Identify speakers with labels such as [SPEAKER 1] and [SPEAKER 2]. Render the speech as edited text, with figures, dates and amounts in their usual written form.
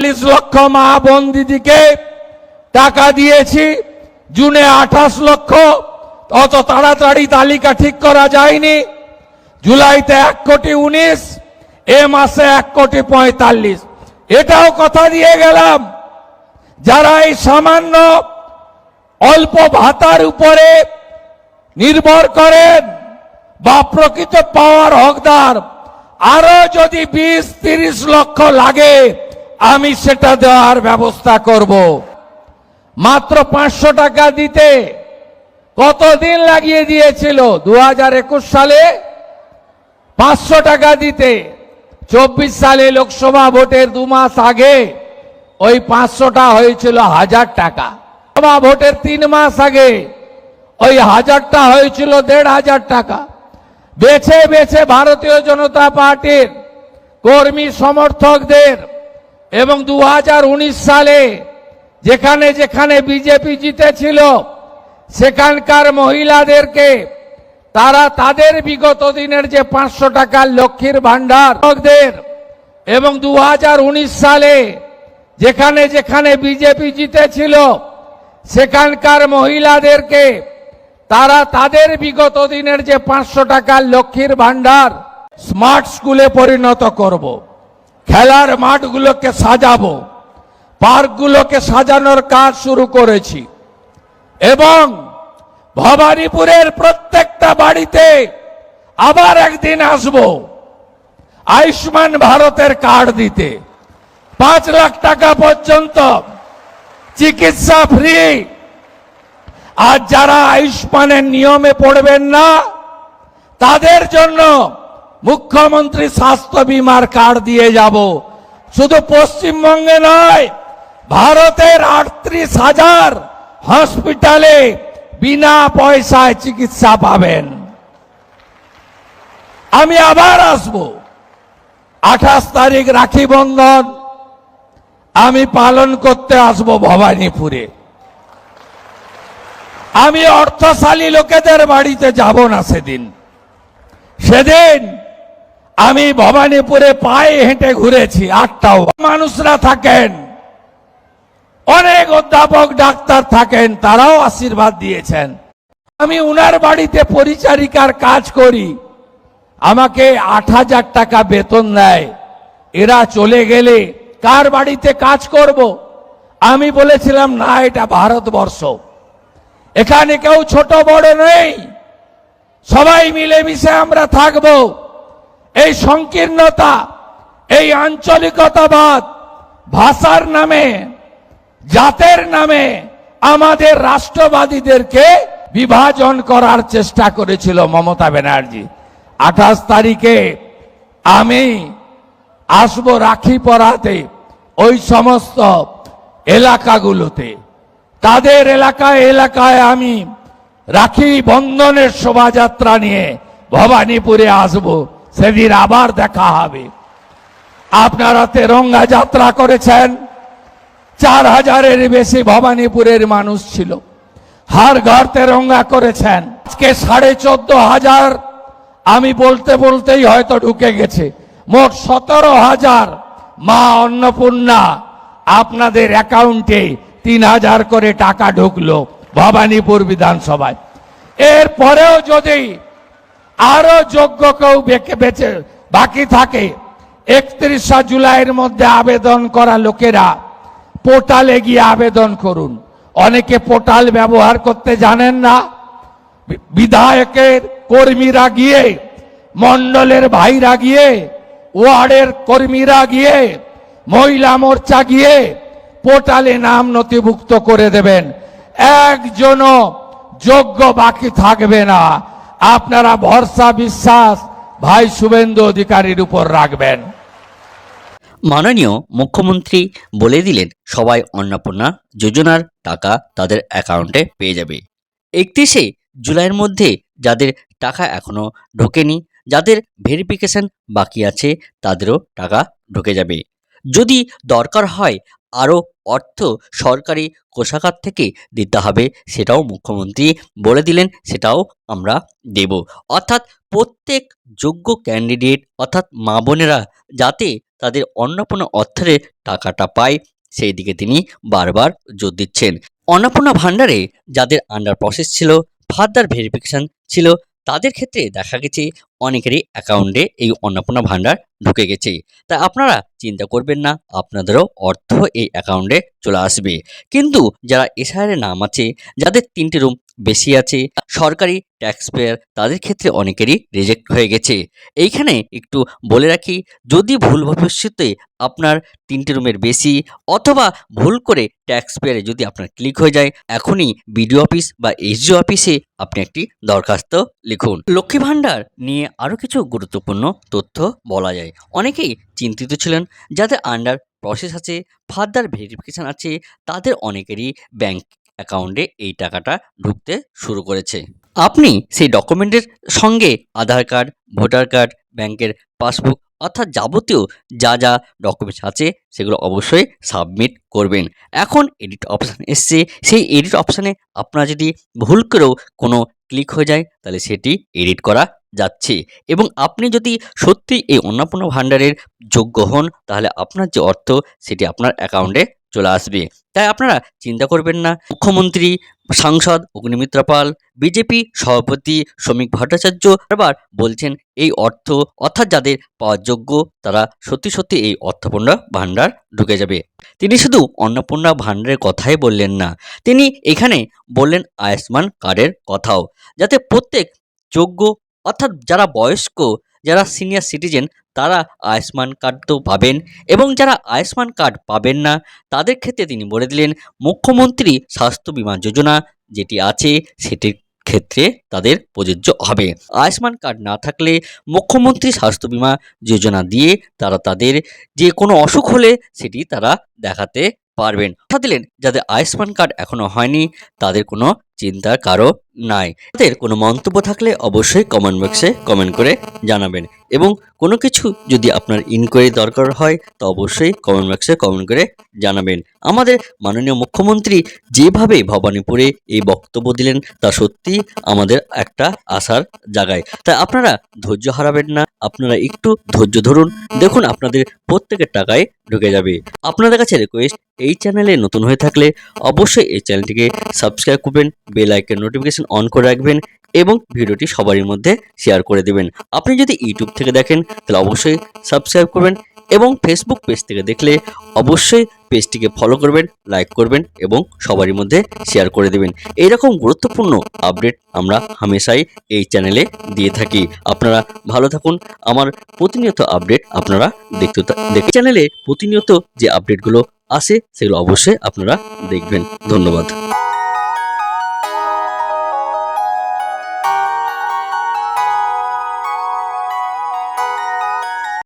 [SPEAKER 1] 40 লক্ষ মা বোন দিদিকে টাকা দিয়েছি, জুনে 28 লক্ষ, অত তাড়াতাড়ি তালিকা ঠিক করা যায়নি। জুলাইতে 1,19,00,000, এ মাসে 1,45,00,000। এটাও কথা দিয়ে গেলাম, যারা এই সামান্য অল্প ভাতার উপরে নির্ভর করেন বা প্রকৃত পাওয়ার হকদার, আরো যদি 20-30 লক্ষ লাগে আমি সেটা দেওয়ার ব্যবস্থা করব। মাত্র 500 টাকা দিতে কতদিন লাগিয়ে দিয়েছিল? 2021 সালে 500 টাকা দিতে, 24 সালে লোকসভা ভোটের 2 মাস আগে ওই 500টা হয়েছিল 1000 টাকা। লোকসভা ভোটের 3 মাস আগে ওই 1000টা হয়েছিল 1500 টাকা। বেছে বেছে ভারতীয় জনতা পার্টির কর্মী সমর্থকদের এবং 2019 সালে যেখানে যেখানে বিজেপি জিতেছিল সেখানকার মহিলাদেরকে তারা তাদের বিগত দিনের যে 500 টাকার লক্ষ্মীর ভান্ডার এবং 2019 সালে যেখানে যেখানে বিজেপি জিতেছিল সেখানকার মহিলাদেরকে তারা তাদের বিগত দিনের যে 500 টাকার লক্ষ্মীর ভান্ডার স্মার্ট স্কুলে পরিণত করব, খেলার মাঠগুলোকে সাজাবো, পার্কগুলোকে সাজানোর কাজ শুরু করেছি এবং ভবানীপুরের প্রত্যেকটা বাড়িতে আবার একদিন আসব আয়ুষ্মান ভারতের কার্ড দিতে। 5 লাখ টাকা পর্যন্ত চিকিৎসা ফ্রি। আর যারা আয়ুষ্মানের নিয়মে পড়বেন না তাদের জন্য মুখ্যমন্ত্রী স্বাস্থ্য বীমার কার্ড দিয়ে যাব। শুধু পশ্চিমবঙ্গে নয়, ভারতের 38,000 হসপিটালে বিনা পয়সায় চিকিৎসা পাবেন। আমি আবার আসব 28 তারিখ রাখি বন্ধন আমি পালন করতে আসব ভবানীপুরে। আমি অর্থশালী লোকেদের বাড়িতে যাব না সেদিন আমি ভবানীপুরে পায়ে হেঁটে ঘুরেছি। 8টাও মানুষরা থাকেন, অনেক অধ্যাপক ডাক্তার থাকেন, তারাও আশীর্বাদ দিয়েছেন। আমি উনার বাড়িতে পরিচারিকার কাজ করি, আমাকে 8,000 টাকা বেতন দেয়। এরা চলে গেলে কার বাড়িতে কাজ করব? আমি বলেছিলাম না, এটা ভারতবর্ষ, এখানে কেউ ছোট বড় নেই, সবাই মিলেমিশে আমরা থাকব। এই সংকীর্ণতা, এই আঞ্চলিকতাবাদ, ভাষার নামে, জাতের নামে আমাদের রাষ্ট্রবাদীদেরকে বিভাজন করার চেষ্টা করেছিল মমতা ব্যানার্জি। 28 তারিখে আমি আসব রাখি পরাতে ওই সমস্ত এলাকাগুলোতে। তাদের এলাকায় আমি রাখি বন্ধনের শোভাযাত্রা নিয়ে ভবানীপুরে আসব। সেদিন আবার দেখা হবে। আপনারা তেরঙ্গা যাত্রা করেছেন, 4,000-এর বেশি ভবানীপুরের মানুষ ছিল, হার ঘর তেরঙ্গা করেছেন। আজকে 14,500, আমি বলতে বলতেই হয়তো ঢুকে গেছে, মোট 17,000 মা অন্নপূর্ণা আপনাদের অ্যাকাউন্টে 3,000 করে টাকা ঢুকলো ভবানীপুর বিধানসভায়। এরপরেও যদি আরো যোগ্য কেউ বেঁচে বাকি থাকে, 31 জুলাইয়ের মধ্যে আবেদন করা লোকেরা পোর্টালে গিয়ে আবেদন করুন। অনেকে পোর্টাল ব্যবহার করতে জানেন না। বিধায়কের কর্মীরা গিয়ে, মন্ডলের ভাইরা গিয়ে, ওয়ার্ডের কর্মীরা গিয়ে, মহিলা মোর্চা গিয়ে পোর্টালে নাম নথিভুক্ত করে দেবেন। একজনও যোগ্য বাকি থাকবে না। আপনারা ভরসা বিশ্বাস ভাই শুভেন্দু অধিকারীর উপর রাখবেন।
[SPEAKER 2] মাননীয় মুখ্যমন্ত্রী বলে দিলেন সবাই অন্নপূর্ণা যোজনার টাকা তাদের অ্যাকাউন্টে পেয়ে যাবে। 31শে জুলাইয়ের মধ্যে যাদের টাকা এখনো ঢোকেনি, যাদের ভেরিফিকেশন বাকি আছে, তাদেরও টাকা ঢুকে যাবে। যদি দরকার হয় আরও অর্থ সরকারি কোষাগার থেকে দিতে হবে, সেটাও মুখ্যমন্ত্রী বলে দিলেন, সেটাও আমরা দেব। অর্থাৎ প্রত্যেক যোগ্য ক্যান্ডিডেট অর্থাৎ মা বোনেরা যাতে তাদের অন্নপূর্ণা অর্থে টাকাটা পায়, সেই দিকে তিনি বারবার জোর দিচ্ছেন। অন্নপূর্ণা ভাণ্ডারে যাদের আন্ডার প্রসেস ছিল, ফার্দার ভেরিফিকেশন ছিল, তাদের ক্ষেত্রে দেখা গেছে অনেকেরই অ্যাকাউন্টে এই অন্নপূর্ণা ভাণ্ডার ঢুকে গেছে। তাই আপনারা চিন্তা করবেন না, আপনাদেরও অর্থ এই অ্যাকাউন্টে চলে আসবে। কিন্তু যারা এসআইআর নাম আছে, যাদের 3টে রুম বেশি আছে, সরকারি ট্যাক্স পেয়ার, তাদের ক্ষেত্রে অনেকেরই রিজেক্ট হয়ে গেছে। এইখানে একটু বলে রাখি, যদি ভুল ভবিষ্যতে আপনার 3টে রুমের বেশি অথবা ভুল করে ট্যাক্স পেয়ারে যদি আপনার ক্লিক হয়ে যায়, এখনই বিডিও অফিস বা এসডিও অফিসে আপনি একটি দরখাস্ত লিখুন। লক্ষ্মী ভাণ্ডার নিয়ে আরও কিছু গুরুত্বপূর্ণ তথ্য বলা যায়। অনেকেই চিন্তিত ছিলেন, যাদের আন্ডার প্রসেস আছে, ফার্দার ভেরিফিকেশন আছে, তাদের অনেকেরই ব্যাংক অ্যাকাউন্টে এই টাকাটা ঢুকতে শুরু করেছে। আপনি সেই ডকুমেন্টের সঙ্গে আধার কার্ড, ভোটার কার্ড, ব্যাংকের পাসবুক অর্থাৎ যাবতীয় যা যা ডকুমেন্টস আছে সেগুলো অবশ্যই সাবমিট করবেন। এখন এডিট অপশান এসছে, সেই এডিট অপশানে আপনারা যদি ভুল করেও কোনো ক্লিক হয়ে যায়, তাহলে সেটি এডিট করা যাচ্ছে। এবং আপনি যদি সত্যি এই অন্নপূর্ণা ভাণ্ডারের যোগ্য হন, তাহলে আপনার যে অর্থ সেটি আপনার অ্যাকাউন্টে চলে আসবে। তাই আপনারা চিন্তা করবেন না। মুখ্যমন্ত্রী, সাংসদ অগ্নিমিত্রা পাল, বিজেপি সভাপতি শ্রমিক ভট্টাচার্য বারবার বলছেন এই অর্থ অর্থাৎ যাদের পাওয়ার যোগ্য, তারা সত্যি সত্যি এই অন্নপূর্ণা ভাণ্ডার ঢুকে যাবে। তিনি শুধু অন্নপূর্ণা ভাণ্ডারের কথাই বললেন না, তিনি এখানে বললেন আয়ুষ্মান কার্ডের কথাও, যাতে প্রত্যেক যোগ্য অর্থাৎ যারা বয়স্ক, যারা সিনিয়র সিটিজেন, তারা আয়ুষ্মান কার্ড তো পাবেন, এবং যারা আয়ুষ্মান কার্ড পাবেন না তাদের ক্ষেত্রে তিনি বলে দিলেন মুখ্যমন্ত্রী স্বাস্থ্য বীমা যোজনা যেটি আছে সেটির ক্ষেত্রে তাদের প্রযোজ্য হবে। আয়ুষ্মান কার্ড না থাকলে মুখ্যমন্ত্রী স্বাস্থ্য বীমা যোজনা দিয়ে তারা তাদের যে কোনো অসুখ হলে সেটি তারা দেখাতে পারবেন। কথা দিলেন যাদের আয়ুষ্মান কার্ড এখনো হয়নি তাদের কোনো চিন্তার কারণ নাই। তাদের কোনো মন্তব্য থাকলে অবশ্যই কমেন্ট বক্সে কমেন্ট করে জানাবেন, এবং কোনো কিছু যদি আপনার ইনকোয়ারি দরকার হয় তো অবশ্যই কমেন্ট বক্সে কমেন্ট করে জানাবেন। আমাদের মাননীয় মুখ্যমন্ত্রী যেভাবে ভবানীপুরে এই বক্তব্য দিলেন তা সত্যি আমাদের একটা আশার জায়গায়। তাই আপনারা ধৈর্য হারাবেন না, আপনারা একটু ধৈর্য ধরুন, দেখুন আপনাদের প্রত্যেকের টাকায় ঢুকে যাবে। আপনাদের কাছে রিকোয়েস্ট, এই চ্যানেলে নতুন হয়ে থাকলে অবশ্যই এই চ্যানেলটিকে সাবস্ক্রাইব করবেন, বেল আইকন নোটিফিকেশন অন করে রাখবেন এবং ভিডিওটি সবারই মধ্যে শেয়ার করে দেবেন। আপনি যদি ইউটিউব থেকে দেখেন তাহলে অবশ্যই সাবস্ক্রাইব করবেন, এবং ফেসবুক পেজ থেকে দেখলে অবশ্যই পেজটিকে ফলো করবেন, লাইক করবেন এবং সবারই মধ্যে শেয়ার করে দেবেন। এইরকম গুরুত্বপূর্ণ আপডেট আমরা হামেশাই এই চ্যানেলে দিয়ে থাকি। আপনারা ভালো থাকুন। আমার প্রতিনিয়ত আপডেট আপনারা দেখতে চ্যানেলে প্রতিনিয়ত যে আপডেটগুলো আসে সেগুলো অবশ্যই আপনারা দেখবেন। ধন্যবাদ।